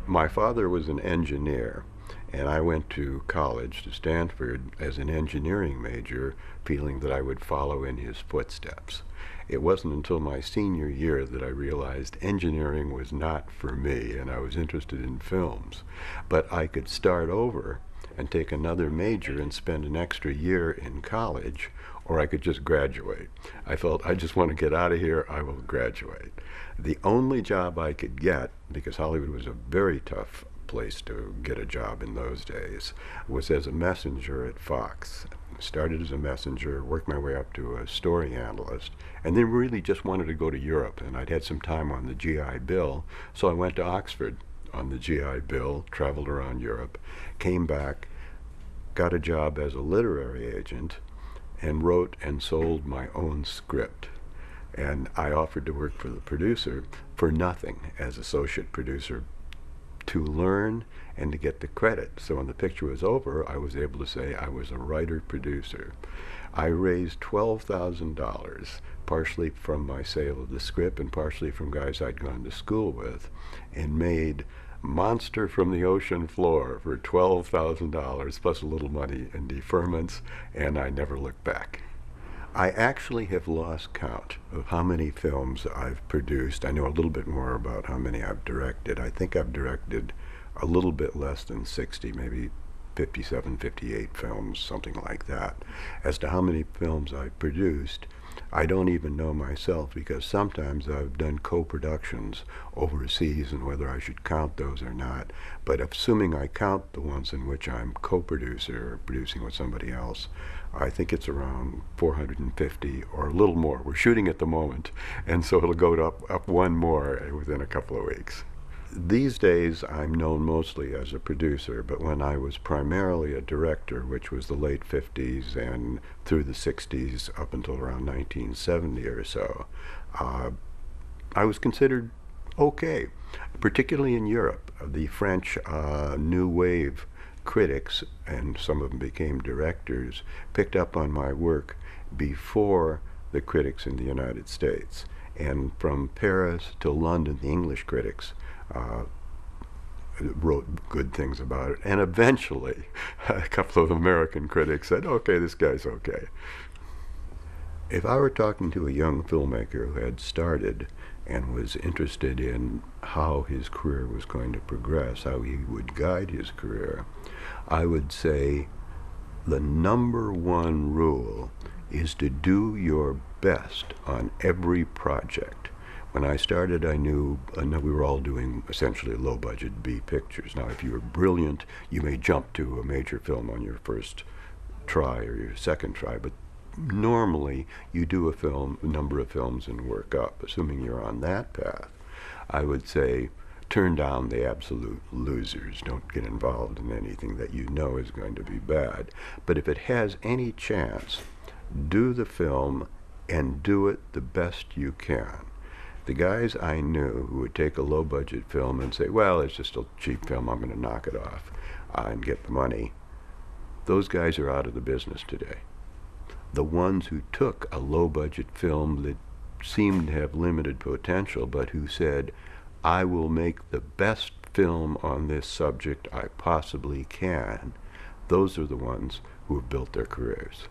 My father was an engineer, and I went to college to Stanford as an engineering major, feeling that I would follow in his footsteps. It wasn't until my senior year that I realized engineering was not for me, and I was interested in films. But I could start over and take another major and spend an extra year in college, or I could just graduate. I felt I just want to get out of here, I will graduate. The only job I could get, because Hollywood was a very tough place to get a job in those days, was as a messenger at Fox. Started as a messenger, worked my way up to a story analyst, and then really just wanted to go to Europe. And I'd had some time on the GI Bill, so I went to Oxford on the GI Bill, traveled around Europe, came back, got a job as a literary agent, and wrote and sold my own script. And I offered to work for the producer for nothing as associate producer to learn and to get the credit. So when the picture was over, I was able to say I was a writer-producer. I raised $12,000, partially from my sale of the script and partially from guys I'd gone to school with, and made Monster from the Ocean Floor for $12,000 plus a little money in deferments, and I never looked back. I actually have lost count of how many films I've produced. I know a little bit more about how many I've directed. I think I've directed a little bit less than 60, maybe 57, 58 films, something like that. As to how many films I've produced, I don't even know myself, because sometimes I've done co-productions overseas, and whether I should count those or not. But assuming I count the ones in which I'm co-producer or producing with somebody else, I think it's around 450 or a little more. We're shooting at the moment, and so it'll go up one more within a couple of weeks. These days I'm known mostly as a producer, but when I was primarily a director, which was the late 50s and through the 60s up until around 1970 or so, I was considered okay, particularly in Europe. The French New Wave critics, and some of them became directors, picked up on my work before the critics in the United States. And from Paris to London, the English critics wrote good things about it. And eventually, a couple of American critics said, okay, this guy's okay. If I were talking to a young filmmaker who had started and was interested in how his career was going to progress, how he would guide his career, I would say the number one rule is to do your best on every project. When I started, I knew we were all doing essentially low-budget B pictures. Now, if you were brilliant, you may jump to a major film on your first try or your second try, but normally you do a number of films and work up. Assuming you're on that path, I would say turn down the absolute losers. Don't get involved in anything that you know is going to be bad. But if it has any chance, do the film and do it the best you can. The guys I knew who would take a low-budget film and say, well, it's just a cheap film, I'm going to knock it off and get the money, those guys are out of the business today. The ones who took a low-budget film that seemed to have limited potential, but who said, I will make the best film on this subject I possibly can, those are the ones who have built their careers.